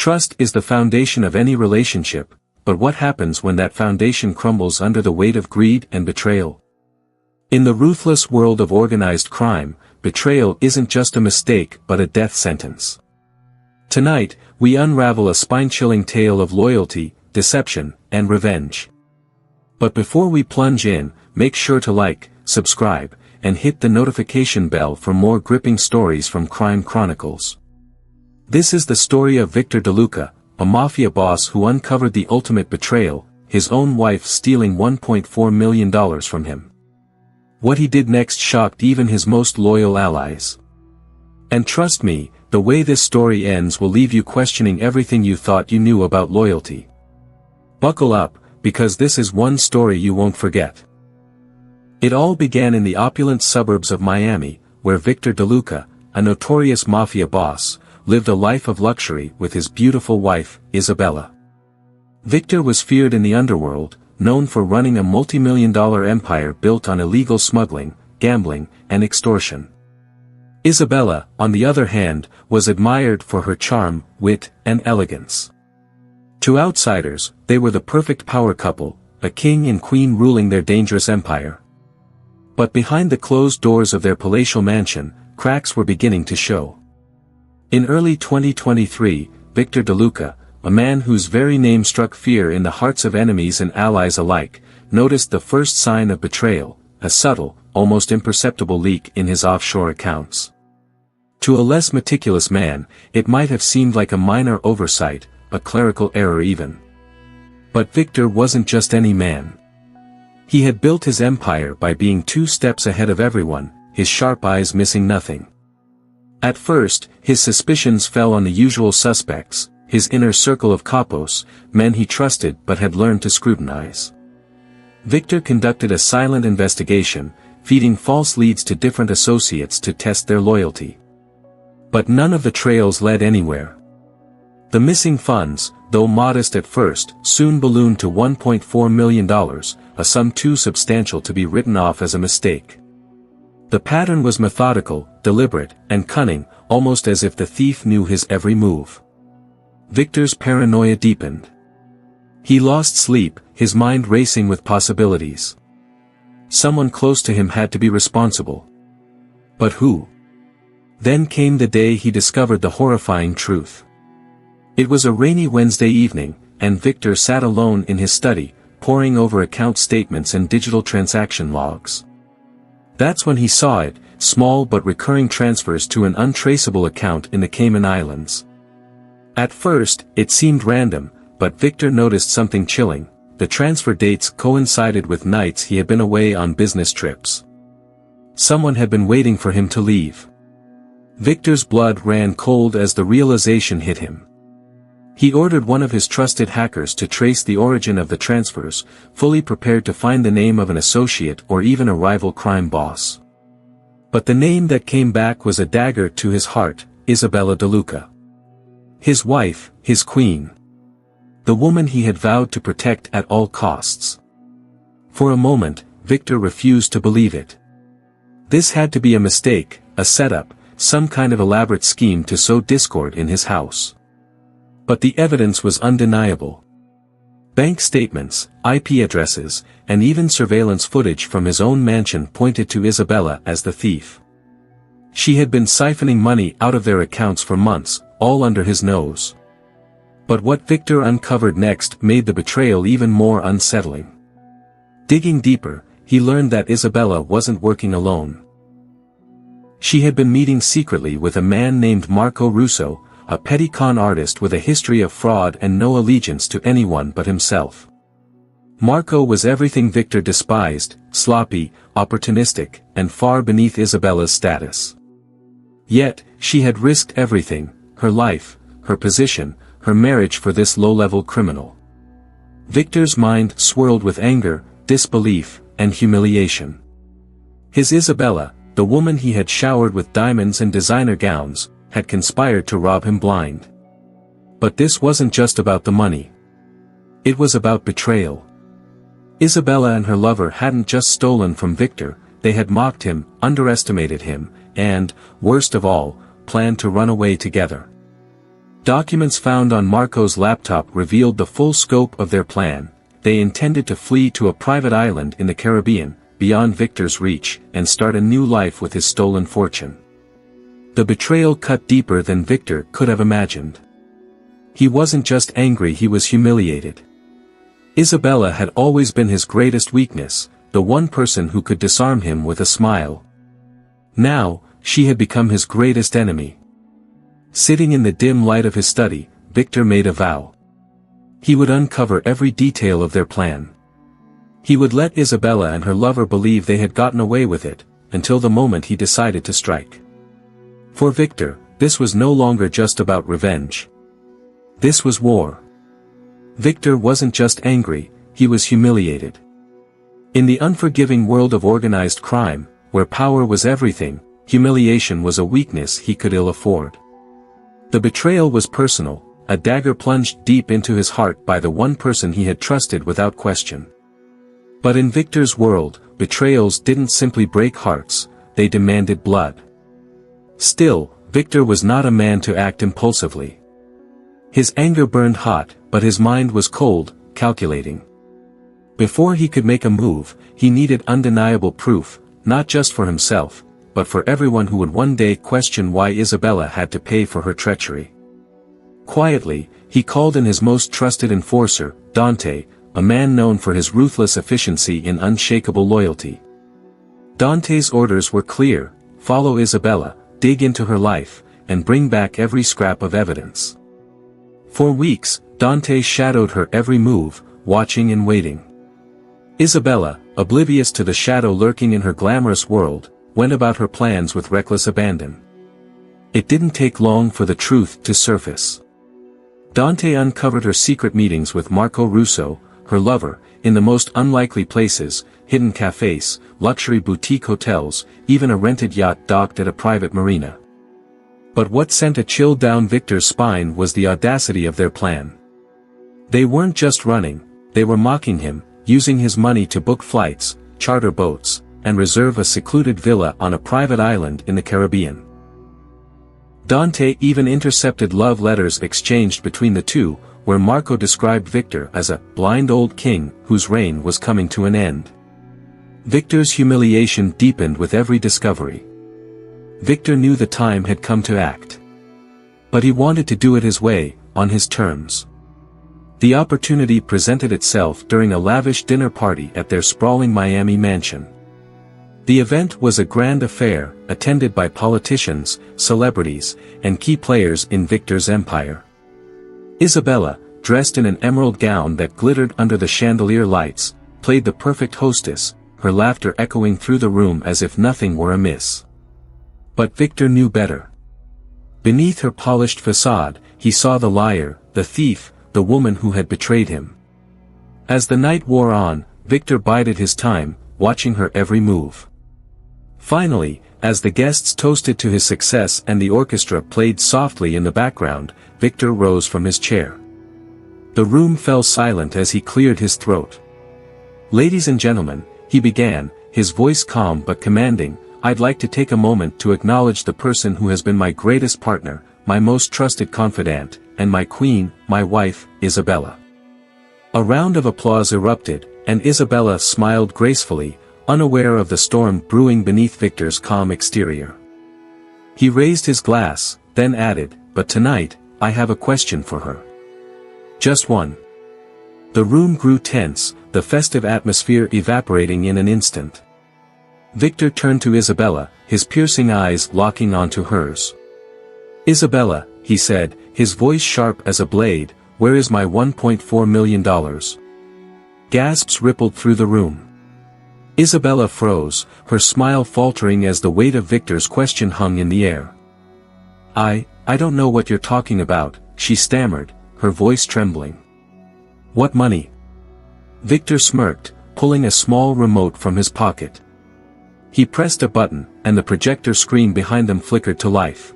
Trust is the foundation of any relationship, but what happens when that foundation crumbles under the weight of greed and betrayal? In the ruthless world of organized crime, betrayal isn't just a mistake but a death sentence. Tonight, we unravel a spine-chilling tale of loyalty, deception, and revenge. But before we plunge in, make sure to like, subscribe, and hit the notification bell for more gripping stories from Crime Chronicles. This is the story of Victor DeLuca, a mafia boss who uncovered the ultimate betrayal, his own wife stealing $1.4 million from him. What he did next shocked even his most loyal allies. And trust me, the way this story ends will leave you questioning everything you thought you knew about loyalty. Buckle up, because this is one story you won't forget. It all began in the opulent suburbs of Miami, where Victor DeLuca, a notorious mafia boss, lived a life of luxury with his beautiful wife, Isabella. Victor was feared in the underworld, known for running a multi-million-dollar empire built on illegal smuggling, gambling, and extortion. Isabella, on the other hand, was admired for her charm, wit, and elegance. To outsiders, they were the perfect power couple, a king and queen ruling their dangerous empire. But behind the closed doors of their palatial mansion, cracks were beginning to show. In early 2023, Victor DeLuca, a man whose very name struck fear in the hearts of enemies and allies alike, noticed the first sign of betrayal, a subtle, almost imperceptible leak in his offshore accounts. To a less meticulous man, it might have seemed like a minor oversight, a clerical error even. But Victor wasn't just any man. He had built his empire by being 2 steps ahead of everyone, his sharp eyes missing nothing. At first, his suspicions fell on the usual suspects, his inner circle of capos, men he trusted but had learned to scrutinize. Victor conducted a silent investigation, feeding false leads to different associates to test their loyalty. But none of the trails led anywhere. The missing funds, though modest at first, soon ballooned to $1.4 million, a sum too substantial to be written off as a mistake. The pattern was methodical, deliberate, and cunning, almost as if the thief knew his every move. Victor's paranoia deepened. He lost sleep, his mind racing with possibilities. Someone close to him had to be responsible. But who? Then came the day he discovered the horrifying truth. It was a rainy Wednesday evening, and Victor sat alone in his study, poring over account statements and digital transaction logs. That's when he saw it, small but recurring transfers to an untraceable account in the Cayman Islands. At first, it seemed random, but Victor noticed something chilling. The transfer dates coincided with nights he had been away on business trips. Someone had been waiting for him to leave. Victor's blood ran cold as the realization hit him. He ordered one of his trusted hackers to trace the origin of the transfers, fully prepared to find the name of an associate or even a rival crime boss. But the name that came back was a dagger to his heart, Isabella DeLuca. His wife, his queen. The woman he had vowed to protect at all costs. For a moment, Victor refused to believe it. This had to be a mistake, a setup, some kind of elaborate scheme to sow discord in his house. But the evidence was undeniable. Bank statements, IP addresses, and even surveillance footage from his own mansion pointed to Isabella as the thief. She had been siphoning money out of their accounts for months, all under his nose. But what Victor uncovered next made the betrayal even more unsettling. Digging deeper, he learned that Isabella wasn't working alone. She had been meeting secretly with a man named Marco Russo, a petty con artist with a history of fraud and no allegiance to anyone but himself. Marco was everything Victor despised, sloppy, opportunistic, and far beneath Isabella's status. Yet, she had risked everything, her life, her position, her marriage for this low-level criminal. Victor's mind swirled with anger, disbelief, and humiliation. His Isabella, the woman he had showered with diamonds and designer gowns, had conspired to rob him blind. But this wasn't just about the money. It was about betrayal. Isabella and her lover hadn't just stolen from Victor, they had mocked him, underestimated him, and, worst of all, planned to run away together. Documents found on Marco's laptop revealed the full scope of their plan. They intended to flee to a private island in the Caribbean, beyond Victor's reach, and start a new life with his stolen fortune. The betrayal cut deeper than Victor could have imagined. He wasn't just angry, he was humiliated. Isabella had always been his greatest weakness, the one person who could disarm him with a smile. Now, she had become his greatest enemy. Sitting in the dim light of his study, Victor made a vow. He would uncover every detail of their plan. He would let Isabella and her lover believe they had gotten away with it, until the moment he decided to strike. For Victor, this was no longer just about revenge. This was war. Victor wasn't just angry, he was humiliated. In the unforgiving world of organized crime, where power was everything, humiliation was a weakness he could ill afford. The betrayal was personal, a dagger plunged deep into his heart by the one person he had trusted without question. But in Victor's world, betrayals didn't simply break hearts, they demanded blood. Still, Victor was not a man to act impulsively. His anger burned hot, but his mind was cold, calculating. Before he could make a move, he needed undeniable proof, not just for himself, but for everyone who would one day question why Isabella had to pay for her treachery. Quietly, he called in his most trusted enforcer, Dante, a man known for his ruthless efficiency and unshakable loyalty. Dante's orders were clear: follow Isabella, dig into her life, and bring back every scrap of evidence. For weeks, Dante shadowed her every move, watching and waiting. Isabella, oblivious to the shadow lurking in her glamorous world, went about her plans with reckless abandon. It didn't take long for the truth to surface. Dante uncovered her secret meetings with Marco Russo, her lover, in the most unlikely places, hidden cafes, luxury boutique hotels, even a rented yacht docked at a private marina. But what sent a chill down Victor's spine was the audacity of their plan. They weren't just running, they were mocking him, using his money to book flights, charter boats, and reserve a secluded villa on a private island in the Caribbean. Dante even intercepted love letters exchanged between the two, where Marco described Victor as a blind old king whose reign was coming to an end. Victor's humiliation deepened with every discovery. Victor knew the time had come to act. But he wanted to do it his way, on his terms. The opportunity presented itself during a lavish dinner party at their sprawling Miami mansion. The event was a grand affair, attended by politicians, celebrities, and key players in Victor's empire. Isabella, dressed in an emerald gown that glittered under the chandelier lights, played the perfect hostess, her laughter echoing through the room as if nothing were amiss. But Victor knew better. Beneath her polished facade, he saw the liar, the thief, the woman who had betrayed him. As the night wore on, Victor bided his time, watching her every move. Finally, as the guests toasted to his success and the orchestra played softly in the background, Victor rose from his chair. The room fell silent as he cleared his throat. "Ladies and gentlemen," he began, his voice calm but commanding, "I'd like to take a moment to acknowledge the person who has been my greatest partner, my most trusted confidant, and my queen, my wife, Isabella." A round of applause erupted, and Isabella smiled gracefully, unaware of the storm brewing beneath Victor's calm exterior. He raised his glass, then added, "But tonight, I have a question for her. Just one." The room grew tense, the festive atmosphere evaporating in an instant. Victor turned to Isabella, his piercing eyes locking onto hers. "Isabella," he said, his voice sharp as a blade, "where is my $1.4 million? Gasps rippled through the room. Isabella froze, her smile faltering as the weight of Victor's question hung in the air. I don't know what you're talking about," she stammered, her voice trembling. "What money?" Victor smirked, pulling a small remote from his pocket. He pressed a button, and the projector screen behind them flickered to life.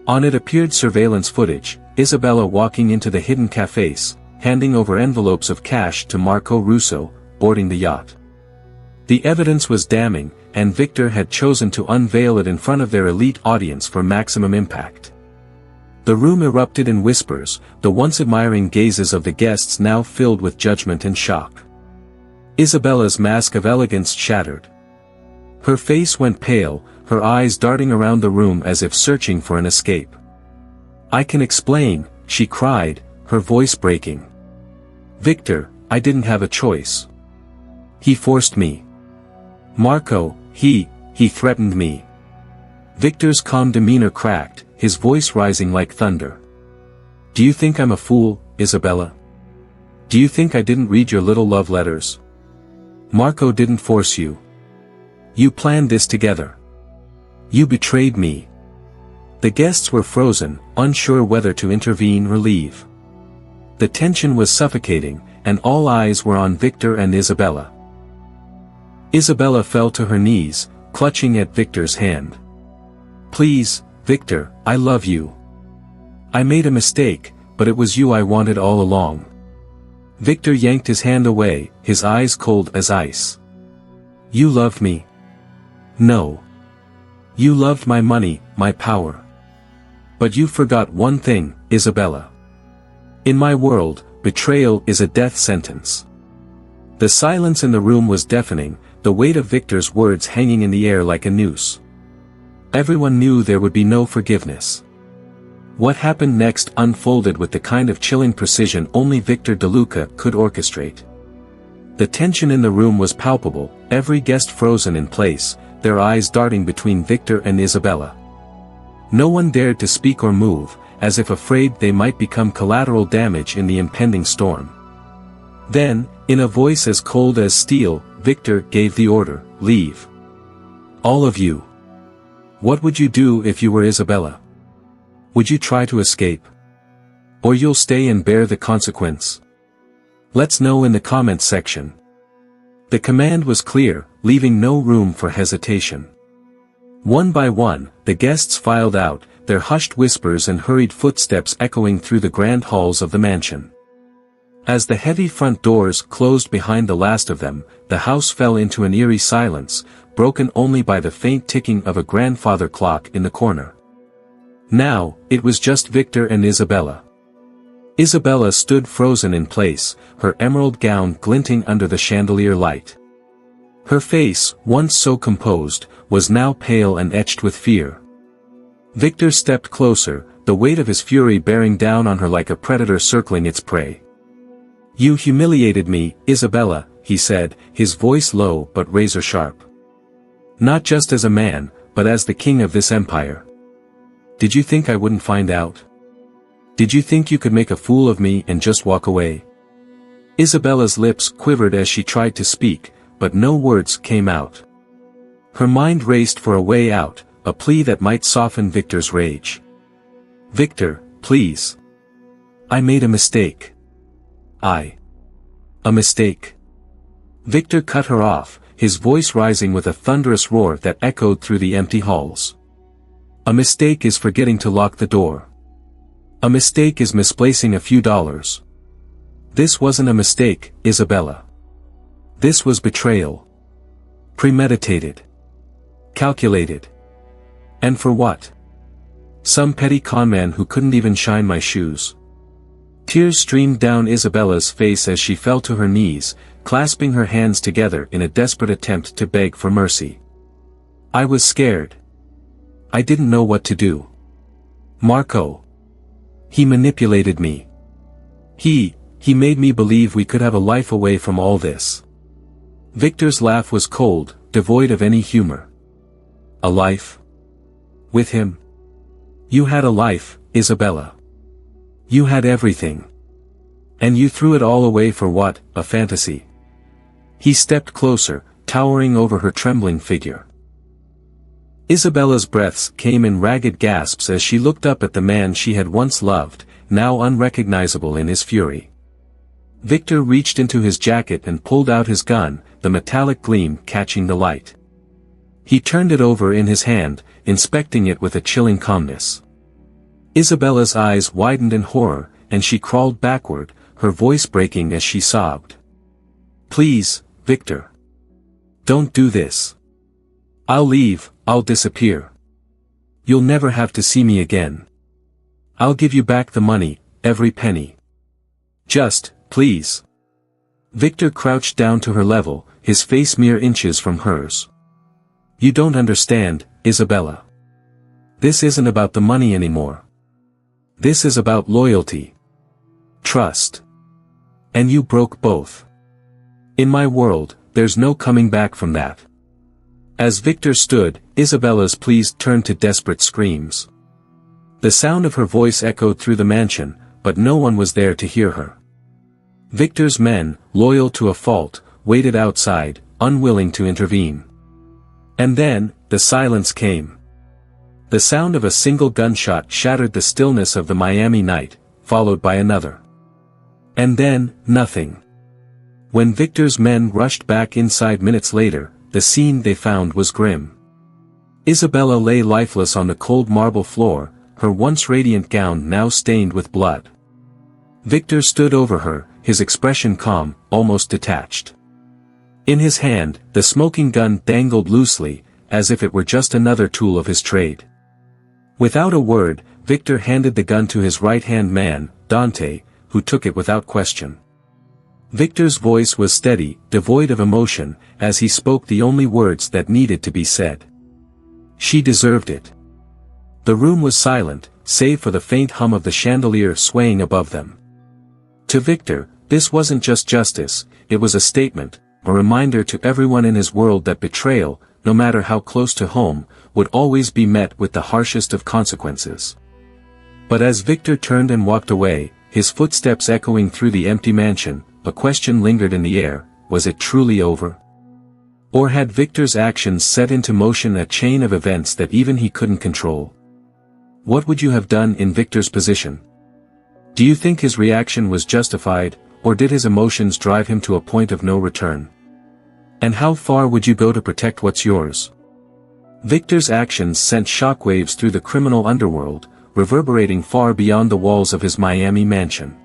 On it appeared surveillance footage, Isabella walking into the hidden cafes, handing over envelopes of cash to Marco Russo, boarding the yacht. The evidence was damning, and Victor had chosen to unveil it in front of their elite audience for maximum impact. The room erupted in whispers, the once admiring gazes of the guests now filled with judgment and shock. Isabella's mask of elegance shattered. Her face went pale, her eyes darting around the room as if searching for an escape. "I can explain," she cried, her voice breaking. "Victor, I didn't have a choice. He forced me. Marco, he threatened me." Victor's calm demeanor cracked, his voice rising like thunder. "Do you think I'm a fool, Isabella? Do you think I didn't read your little love letters? Marco didn't force you. You planned this together. You betrayed me." The guests were frozen, unsure whether to intervene or leave. The tension was suffocating, and all eyes were on Victor and Isabella. Isabella fell to her knees, clutching at Victor's hand. "Please, Victor, I love you. I made a mistake, but it was you I wanted all along." Victor yanked his hand away, his eyes cold as ice. "You loved me." "No. You loved my money, my power. But you forgot one thing, Isabella. In my world, betrayal is a death sentence." The silence in the room was deafening, the weight of Victor's words hanging in the air like a noose. Everyone knew there would be no forgiveness. What happened next unfolded with the kind of chilling precision only Victor DeLuca could orchestrate. The tension in the room was palpable, every guest frozen in place, their eyes darting between Victor and Isabella. No one dared to speak or move, as if afraid they might become collateral damage in the impending storm. Then, in a voice as cold as steel, Victor gave the order, "Leave. All of you. What would you do if you were Isabella? Would you try to escape? Or you'll stay and bear the consequence? Let's know in the comments section." The command was clear, leaving no room for hesitation. One by one, the guests filed out, their hushed whispers and hurried footsteps echoing through the grand halls of the mansion. As the heavy front doors closed behind the last of them, the house fell into an eerie silence, broken only by the faint ticking of a grandfather clock in the corner. Now, it was just Victor and Isabella. Isabella stood frozen in place, her emerald gown glinting under the chandelier light. Her face, once so composed, was now pale and etched with fear. Victor stepped closer, the weight of his fury bearing down on her like a predator circling its prey. "You humiliated me, Isabella," he said, his voice low but razor-sharp. "Not just as a man, but as the king of this empire. Did you think I wouldn't find out? Did you think you could make a fool of me and just walk away?" Isabella's lips quivered as she tried to speak, but no words came out. Her mind raced for a way out, a plea that might soften Victor's rage. "Victor, please. I made a mistake. A mistake." Victor cut her off, his voice rising with a thunderous roar that echoed through the empty halls. "A mistake is forgetting to lock the door. A mistake is misplacing a few dollars. This wasn't a mistake, Isabella. This was betrayal. Premeditated. Calculated. And for what? Some petty conman who couldn't even shine my shoes." Tears streamed down Isabella's face as she fell to her knees, clasping her hands together in a desperate attempt to beg for mercy. "I was scared. I didn't know what to do. Marco. He manipulated me. He made me believe we could have a life away from all this." Victor's laugh was cold, devoid of any humor. "A life? With him? You had a life, Isabella. You had everything. And you threw it all away for what, a fantasy?" He stepped closer, towering over her trembling figure. Isabella's breaths came in ragged gasps as she looked up at the man she had once loved, now unrecognizable in his fury. Victor reached into his jacket and pulled out his gun, the metallic gleam catching the light. He turned it over in his hand, inspecting it with a chilling calmness. Isabella's eyes widened in horror, and she crawled backward, her voice breaking as she sobbed. "Please, Victor. Don't do this. I'll leave, I'll disappear. You'll never have to see me again. I'll give you back the money, every penny. Just, please. Victor crouched down to her level, his face mere inches from hers. You don't understand, Isabella. This isn't about the money anymore. This is about loyalty. Trust. And you broke both. In my world, there's no coming back from that. As Victor stood, Isabella's pleas turned to desperate screams. The sound of her voice echoed through the mansion, but no one was there to hear her. Victor's men, loyal to a fault, waited outside, unwilling to intervene. And then, the silence came. The sound of a single gunshot shattered the stillness of the Miami night, followed by another. And then, nothing. When Victor's men rushed back inside minutes later, the scene they found was grim. Isabella lay lifeless on the cold marble floor, her once radiant gown now stained with blood. Victor stood over her, his expression calm, almost detached. In his hand, the smoking gun dangled loosely, as if it were just another tool of his trade. Without a word, Victor handed the gun to his right-hand man, Dante, who took it without question. Victor's voice was steady, devoid of emotion, as he spoke the only words that needed to be said. She deserved it. The room was silent, save for the faint hum of the chandelier swaying above them. To Victor, this wasn't just justice, it was a statement, a reminder to everyone in his world that betrayal, no matter how close to home, would always be met with the harshest of consequences. But as Victor turned and walked away, his footsteps echoing through the empty mansion, a question lingered in the air: was it truly over? Or had Victor's actions set into motion a chain of events that even he couldn't control? What would you have done in Victor's position? Do you think his reaction was justified, or did his emotions drive him to a point of no return? And how far would you go to protect what's yours? Victor's actions sent shockwaves through the criminal underworld, reverberating far beyond the walls of his Miami mansion.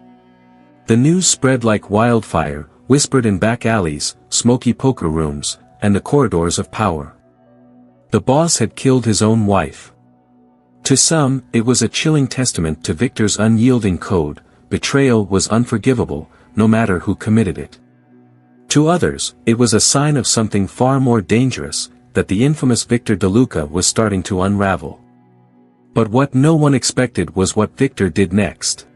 The news spread like wildfire, whispered in back alleys, smoky poker rooms, and the corridors of power. The boss had killed his own wife. To some, it was a chilling testament to Victor's unyielding code: betrayal was unforgivable, no matter who committed it. To others, it was a sign of something far more dangerous, that the infamous Victor DeLuca was starting to unravel. But what no one expected was what Victor did next.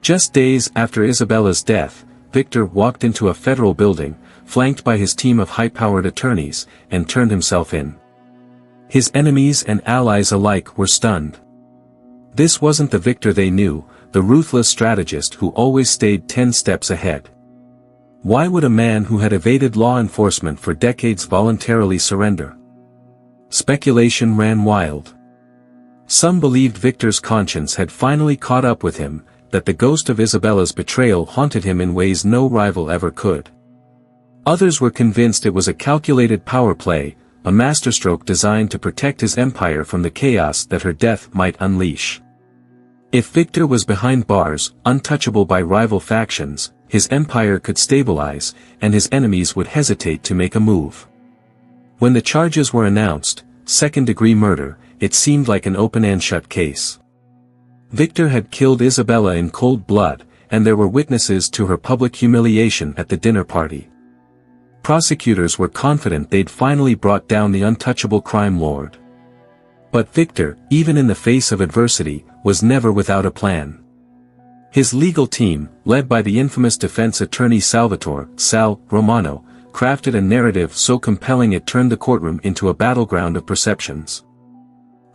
Just days after Isabella's death, Victor walked into a federal building, flanked by his team of high-powered attorneys, and turned himself in. His enemies and allies alike were stunned. This wasn't the Victor they knew, the ruthless strategist who always stayed 10 steps ahead. Why would a man who had evaded law enforcement for decades voluntarily surrender? Speculation ran wild. Some believed Victor's conscience had finally caught up with him, that the ghost of Isabella's betrayal haunted him in ways no rival ever could. Others were convinced it was a calculated power play, a masterstroke designed to protect his empire from the chaos that her death might unleash. If Victor was behind bars, untouchable by rival factions, his empire could stabilize, and his enemies would hesitate to make a move. When the charges were announced, second-degree murder, it seemed like an open and shut case. Victor had killed Isabella in cold blood, and there were witnesses to her public humiliation at the dinner party. Prosecutors were confident they'd finally brought down the untouchable crime lord. But Victor, even in the face of adversity, was never without a plan. His legal team, led by the infamous defense attorney Salvatore Sal Romano, crafted a narrative so compelling it turned the courtroom into a battleground of perceptions.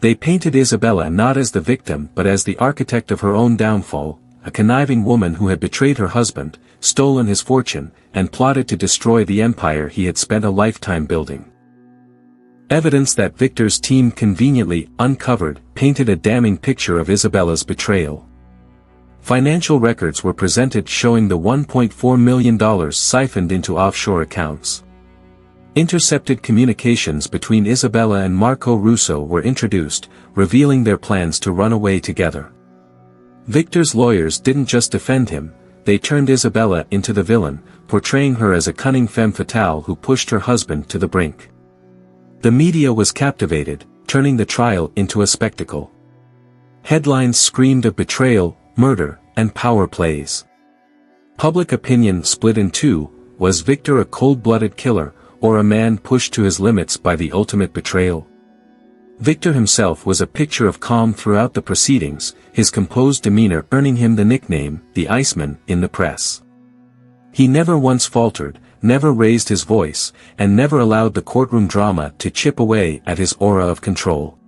They painted Isabella not as the victim but as the architect of her own downfall, a conniving woman who had betrayed her husband, stolen his fortune, and plotted to destroy the empire he had spent a lifetime building. Evidence that Victor's team conveniently uncovered painted a damning picture of Isabella's betrayal. Financial records were presented showing the $1.4 million siphoned into offshore accounts. Intercepted communications between Isabella and Marco Russo were introduced, revealing their plans to run away together. Victor's lawyers didn't just defend him, they turned Isabella into the villain, portraying her as a cunning femme fatale who pushed her husband to the brink. The media was captivated, turning the trial into a spectacle. Headlines screamed of betrayal, murder, and power plays. Public opinion split in two: was Victor a cold-blooded killer, or a man pushed to his limits by the ultimate betrayal? Victor himself was a picture of calm throughout the proceedings, his composed demeanor earning him the nickname, the Iceman, in the press. He never once faltered, never raised his voice, and never allowed the courtroom drama to chip away at his aura of control.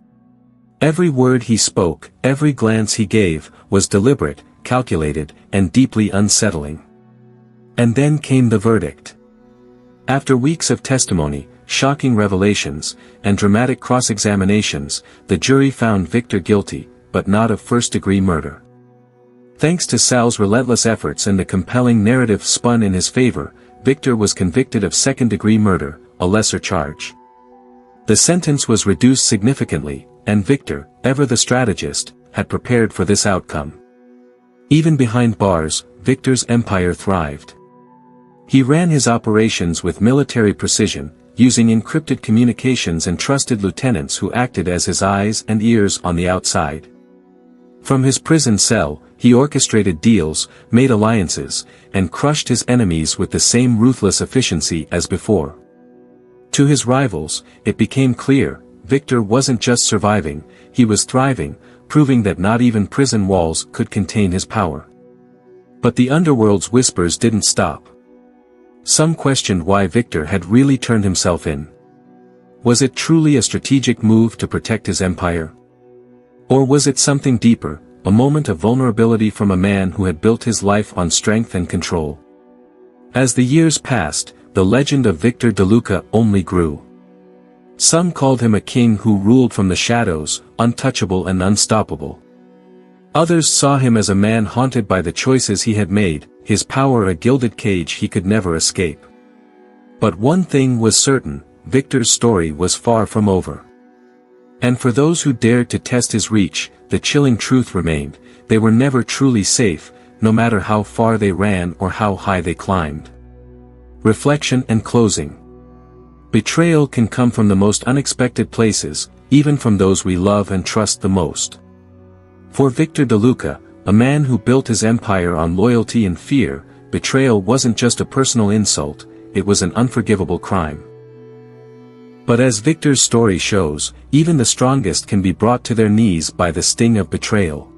Every word he spoke, every glance he gave, was deliberate, calculated, and deeply unsettling. And then came the verdict. After weeks of testimony, shocking revelations, and dramatic cross-examinations, the jury found Victor guilty, but not of first-degree murder. Thanks to Sal's relentless efforts and the compelling narrative spun in his favor, Victor was convicted of second-degree murder, a lesser charge. The sentence was reduced significantly, and Victor, ever the strategist, had prepared for this outcome. Even behind bars, Victor's empire thrived. He ran his operations with military precision, using encrypted communications and trusted lieutenants who acted as his eyes and ears on the outside. From his prison cell, he orchestrated deals, made alliances, and crushed his enemies with the same ruthless efficiency as before. To his rivals, it became clear, Victor wasn't just surviving, he was thriving, proving that not even prison walls could contain his power. But the underworld's whispers didn't stop. Some questioned why Victor had really turned himself in. Was it truly a strategic move to protect his empire? Or was it something deeper, a moment of vulnerability from a man who had built his life on strength and control? As the years passed, the legend of Victor DeLuca only grew. Some called him a king who ruled from the shadows, untouchable and unstoppable. Others saw him as a man haunted by the choices he had made, his power a gilded cage he could never escape. But one thing was certain, Victor's story was far from over. And for those who dared to test his reach, the chilling truth remained: they were never truly safe, no matter how far they ran or how high they climbed. Reflection and closing. Betrayal can come from the most unexpected places, even from those we love and trust the most. For Victor DeLuca, a man who built his empire on loyalty and fear, betrayal wasn't just a personal insult, it was an unforgivable crime. But as Victor's story shows, even the strongest can be brought to their knees by the sting of betrayal.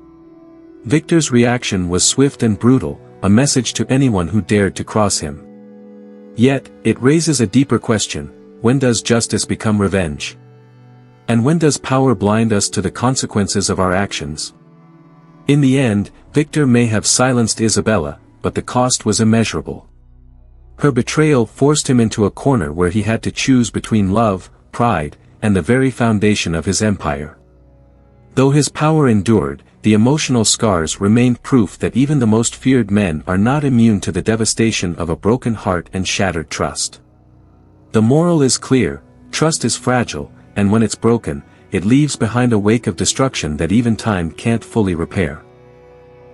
Victor's reaction was swift and brutal, a message to anyone who dared to cross him. Yet, it raises a deeper question: when does justice become revenge? And when does power blind us to the consequences of our actions? In the end, Victor may have silenced Isabella, but the cost was immeasurable. Her betrayal forced him into a corner where he had to choose between love, pride, and the very foundation of his empire. Though his power endured, the emotional scars remained proof that even the most feared men are not immune to the devastation of a broken heart and shattered trust. The moral is clear: trust is fragile, and when it's broken, it leaves behind a wake of destruction that even time can't fully repair.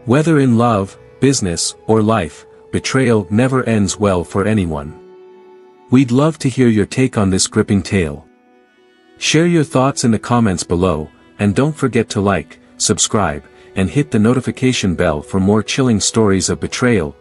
Whether in love, business, or life, betrayal never ends well for anyone. We'd love to hear your take on this gripping tale. Share your thoughts in the comments below, and don't forget to like, subscribe, and hit the notification bell for more chilling stories of betrayal,